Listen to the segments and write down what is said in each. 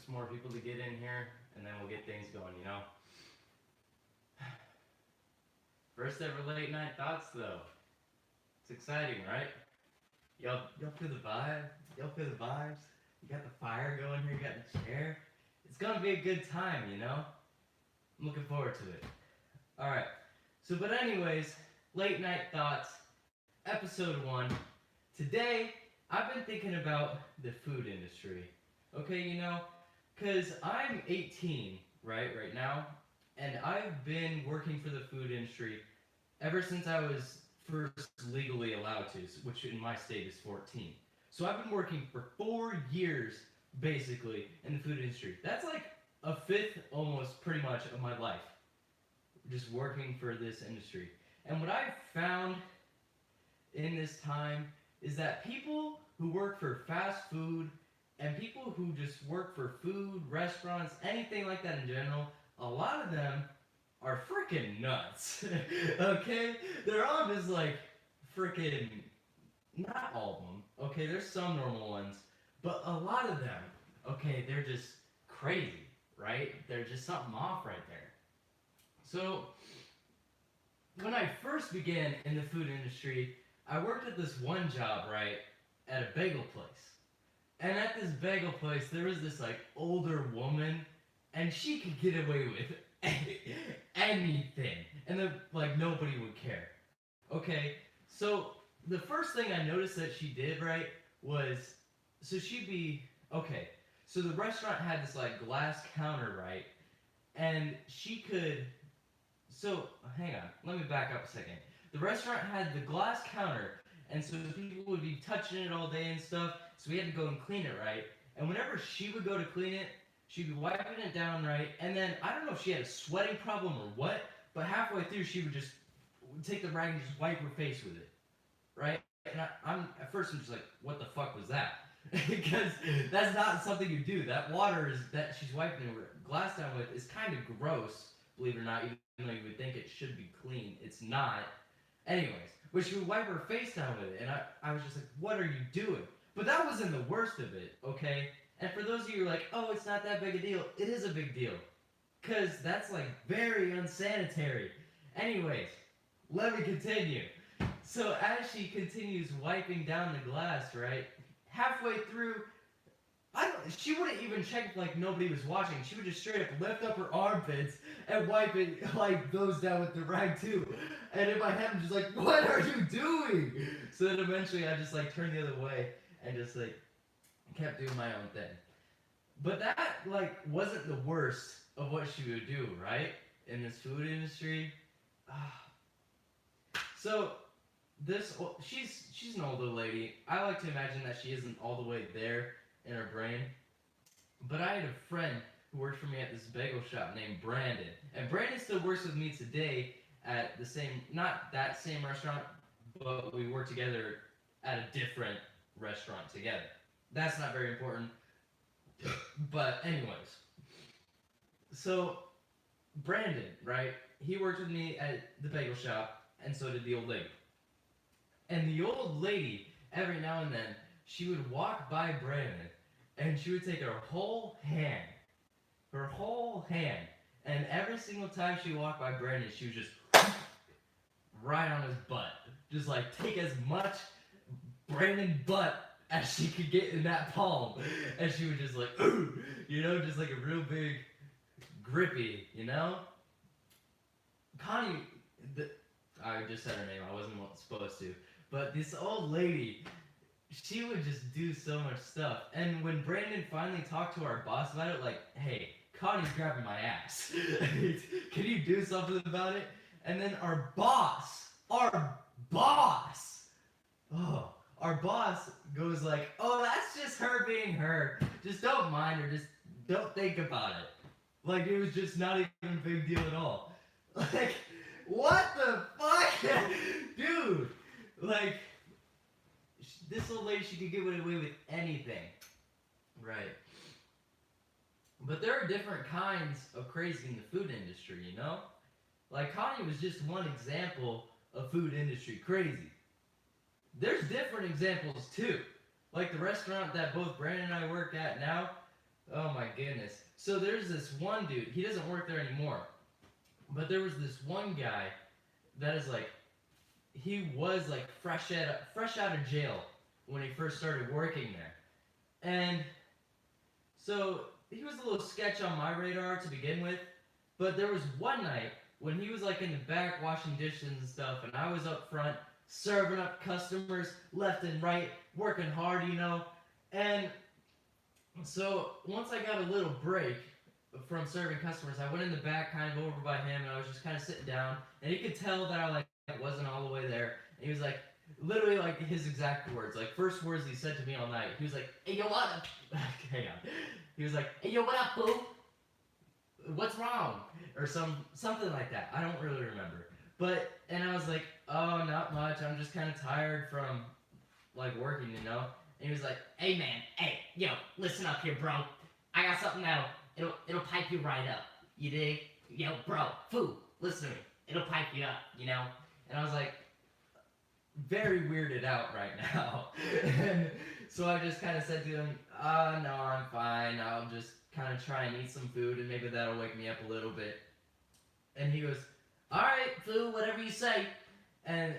some more people to get in here, and then we'll get things going, you know? First ever late night thoughts, though. It's exciting, right? Y'all feel the vibe? Y'all feel the vibes? You got the fire going here, you got the chair. It's gonna be a good time, you know? I'm looking forward to it. Alright, so, but anyways, late night thoughts, episode 1. Today, I've been thinking about the food industry. Okay, you know, because I'm 18, right now, and I've been working for the food industry ever since I was first legally allowed to, which in my state is 14. So I've been working for 4 years, basically, in the food industry. That's like a fifth, almost, pretty much, of my life, just working for this industry. And what I've found in this time is that people who work for fast food and people who just work for food, restaurants, anything like that in general, a lot of them are freaking nuts. Okay? They're all just like freaking, not all of them, okay? There's some normal ones, but a lot of them, okay, they're just crazy, right? They're just something off right there. So, when I first began in the food industry, I worked at this one job, right, at a bagel place. And at this bagel place, there was this, like, older woman, and she could get away with anything. And then, like, nobody would care. Okay, so the first thing I noticed that she did, right, was, so she'd be, okay, so the restaurant had this, like, glass counter, right, and she could, so, hang on, let me back up a second. The restaurant had the glass counter, and so people would be touching it all day and stuff, so we had to go and clean it, right? And whenever she would go to clean it, she'd be wiping it down, right? And then, I don't know if she had a sweating problem or what, but halfway through she would just take the rag and just wipe her face with it, right? And I'm at first I'm just like, what the fuck was that? Because that's not something you do. That water is that she's wiping her glass down with is kind of gross, believe it or not, even though you would think it should be clean. It's not. Anyways, but she would wipe her face down with it, and I was just like, what are you doing? But that wasn't the worst of it, okay? And for those of you who are like, oh, it's not that big a deal, it is a big deal. Because that's, like, very unsanitary. Anyways, let me continue. So as she continues wiping down the glass, right, halfway through, she wouldn't even check if, like, nobody was watching. She would just straight up lift up her armpits and wipe it, like, those down with the rag, too. And in my head, I'm just like, what are you doing? So then eventually I just, like, turned the other way and just, like, kept doing my own thing. But that, like, wasn't the worst of what she would do, right? In this food industry. So, she's an older lady. I like to imagine that she isn't all the way there in her brain. But I had a friend who worked for me at this bagel shop named Brandon. And Brandon still works with me today at the same, not that same restaurant, but we work together at a different restaurant together. That's not very important. But anyways. So, Brandon, right? He worked with me at the bagel shop, and so did the old lady. And the old lady, every now and then, she would walk by Brandon, and she would take her whole hand, and every single time she walked by Brandon, she would just right on his butt. Just like take as much Brandon butt as she could get in that palm. And she would just like, you know, just like a real big grippy, you know? Connie, I just said her name, I wasn't supposed to. But this old lady, she would just do so much stuff. And when Brandon finally talked to our boss about it, like, hey, Connie's grabbing my ass. Can you do something about it? And then our boss goes like, oh, that's just her being her. Just don't mind her. Just don't think about it. Like, it was just not even a big deal at all. Like, what the fuck? Dude, like, this old lady, she could get away with anything. Right. But there are different kinds of crazy in the food industry, you know? Like, Connie was just one example of food industry crazy. There's different examples, too. Like the restaurant that both Brandon and I work at now, Oh my goodness. So there's this one dude. He doesn't work there anymore. But there was this one guy that is like he was like fresh out of jail when he first started working there. And so he was a little sketch on my radar to begin with, but there was one night when he was like in the back washing dishes and stuff, and I was up front serving up customers left and right, working hard, you know. And so once I got a little break from serving customers, I went in the back, kind of over by him, and I was just kind of sitting down, and he could tell that I like wasn't all the way there. And he was like, literally like his exact words, like first words he said to me all night. He was like, "Hey yo, what up?" Hang on. He was like, "Hey yo, what up, boo? What's wrong?" Or something like that. I don't really remember. But and I was like, "Oh, not much. I'm just kind of tired from like working, you know." And he was like, "Hey man, hey yo, listen up here, bro. I got something that'll it'll pipe you right up. You dig? Yo, bro, food. Listen to me. It'll pipe you up, you know." And I was like, very weirded out right now. And so I just kind of said to him, no, I'm fine. I'll just kind of try and eat some food and maybe that'll wake me up a little bit." And he goes, "All right, food, whatever you say." And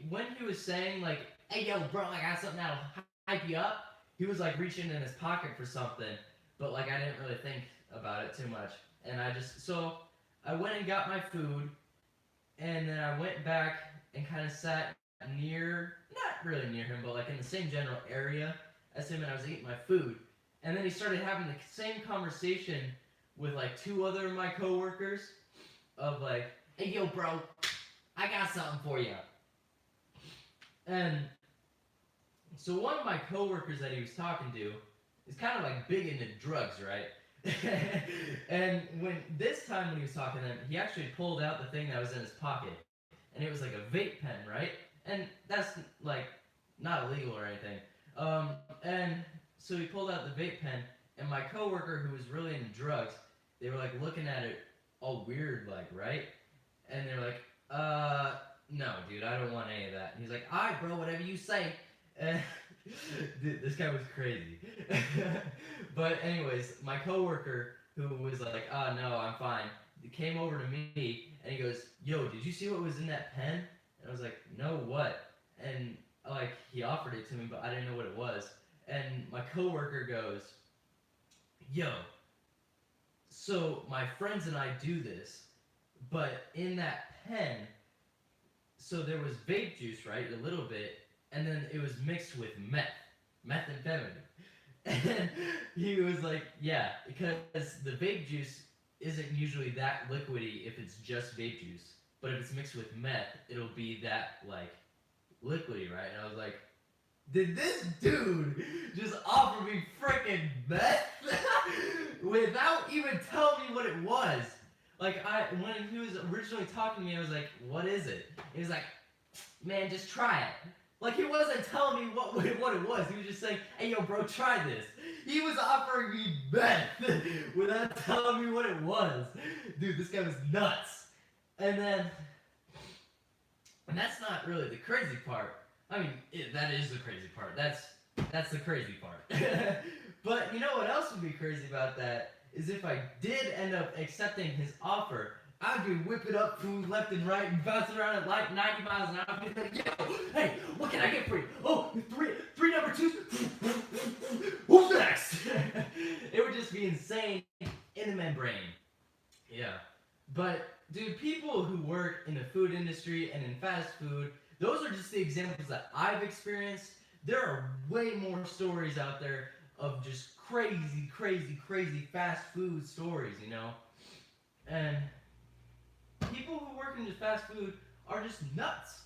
when he was saying like, "Hey, yo, bro, I got something that'll hype you up," he was like reaching in his pocket for something, but like I didn't really think about it too much. And so I went and got my food, and then I went back and kind of sat not really near him, but like in the same general area as him, and I was eating my food. And then he started having the same conversation with like two other of my coworkers of like, "Hey, yo, bro, I got something for you." And so one of my coworkers that he was talking to is kind of like big into drugs, right? And this time when he was talking to them, he actually pulled out the thing that was in his pocket, and it was like a vape pen, right? And that's like not illegal or anything. And so he pulled out the vape pen, and my coworker who was really into drugs, they were like looking at it all weird, like, right? And they're like, no, dude, I don't want any of that." And he's like, "All right, bro, whatever you say." And dude, this guy was crazy. But anyways, my coworker who was like, "Oh no, I'm fine," he came over to me and he goes, "Yo, did you see what was in that pen?" And I was like, "No, what?" And like he offered it to me, but I didn't know what it was. And my coworker goes, "Yo, so my friends and I do this, but in that pen, so there was vape juice, right, a little bit, and then it was mixed with methamphetamine." And he was like, "Yeah, because the vape juice isn't usually that liquidy if it's just vape juice, but if it's mixed with meth, it'll be that like liquidy, right?" And I was like, "Did this dude just offer me freaking meth without even telling me what it was?" Like when he was originally talking to me, I was like, "What is it?" He was like, "Man, just try it." Like he wasn't telling me what it was. He was just saying, "Hey, yo, bro, try this." He was offering me meth without telling me what it was. Dude, this guy was nuts. And then, and that's not really the crazy part. I mean, that is the crazy part. That's the crazy part. But you know what else would be crazy about that is if I did end up accepting his offer, I'd be whipping up food left and right and bouncing around at like 90 miles an hour. I'd be like, "Yo, hey, what can I get for you? Oh, three number twos. Who's next?" It would just be insane in the membrane. Yeah. But, dude, people who work in the food industry and in fast food, those are just the examples that I've experienced. There are way more stories out there of just crazy, crazy, crazy fast food stories, you know? And people who work in the fast food are just nuts.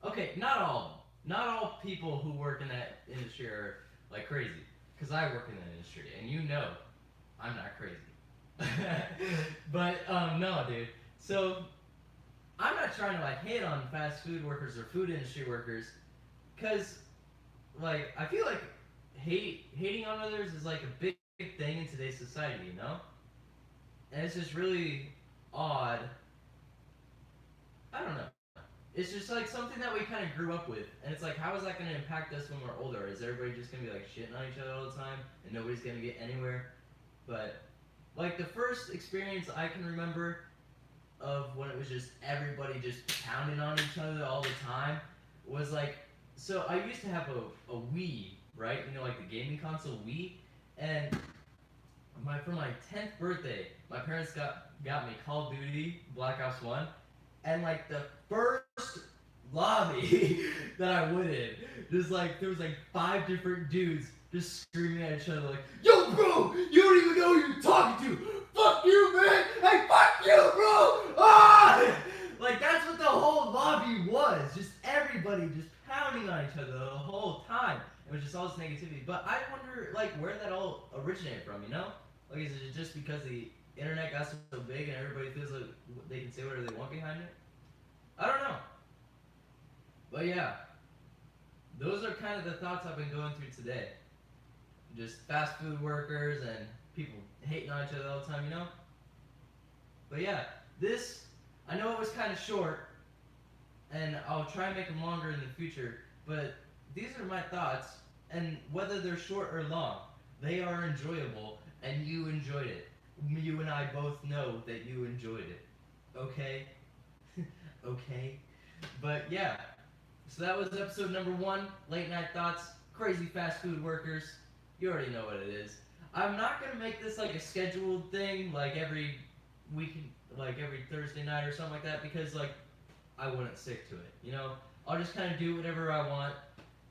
Okay, not all of them. Not all people who work in that industry are like crazy. Because I work in that industry, and you know I'm not crazy. But no, dude. So I'm not trying to like hate on fast food workers or food industry workers, cause like I feel like hating on others is like a big thing in today's society, you know. And it's just really odd. I don't know. It's just like something that we kind of grew up with, and it's like, how is that going to impact us when we're older? Is everybody just going to be like shitting on each other all the time, and nobody's going to get anywhere? But like the first experience I can remember of when it was just everybody just pounding on each other all the time was like, so I used to have a Wii, right? You know, like the gaming console Wii, and for my 10th birthday, my parents got me Call of Duty Black Ops 1, and like the first lobby that I went in, just like there was like 5 different dudes just screaming at each other like, "Yo, bro, you don't even know who you're talking to. Fuck you, man. Hey, fuck you, bro. Ah!" Like that's what the whole lobby was. Just everybody just pounding on each other the whole time. It was just all this negativity. But I wonder like where that all originated from. You know? Like is it just because the internet got so big and everybody feels like they can say whatever they want behind it? I don't know. But yeah, those are kind of the thoughts I've been going through today. Just fast food workers and people hating on each other all the time, you know? But yeah, I know it was kind of short, and I'll try and make them longer in the future, but these are my thoughts, and whether they're short or long, they are enjoyable, and you enjoyed it. You and I both know that you enjoyed it. Okay? Okay? But yeah, so that was episode number 1, Late Night Thoughts, Crazy Fast Food Workers. You already know what it is. I'm not gonna make this like a scheduled thing, like every week, like every Thursday night or something like that, because like I wouldn't stick to it. You know, I'll just kind of do whatever I want,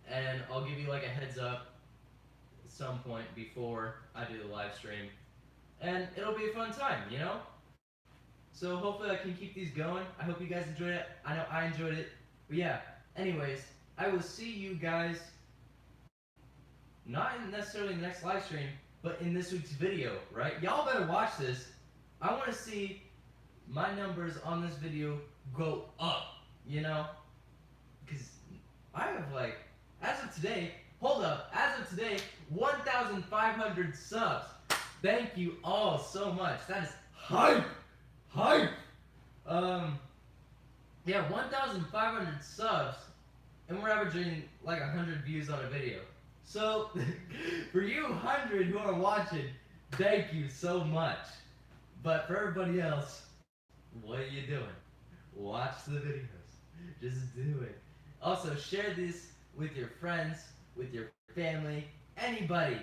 and I'll give you like a heads up at some point before I do the live stream, and it'll be a fun time. You know. So hopefully I can keep these going. I hope you guys enjoyed it. I know I enjoyed it. But yeah. Anyways, I will see you guys. Not necessarily in the next live stream, but in this week's video, right? Y'all better watch this. I want to see my numbers on this video go up, you know? Because I have like, as of today, 1,500 subs. Thank you all so much. That is hype! Hype! Yeah, 1,500 subs, and we're averaging like 100 views on a video. So, for you 100 who are watching, thank you so much. But for everybody else, what are you doing? Watch the videos. Just do it. Also, share this with your friends, with your family, anybody.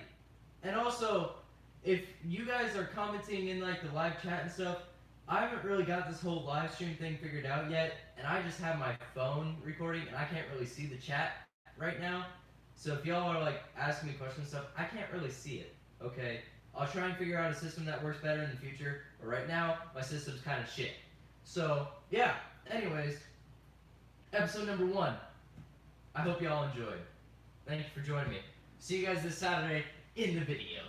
And also, if you guys are commenting in like the live chat and stuff, I haven't really got this whole live stream thing figured out yet, and I just have my phone recording, and I can't really see the chat right now. So if y'all are like asking me questions and stuff, I can't really see it, okay? I'll try and figure out a system that works better in the future, but right now, my system's kind of shit. So, yeah, anyways, episode number 1. I hope y'all enjoyed. Thank you for joining me. See you guys this Saturday in the video.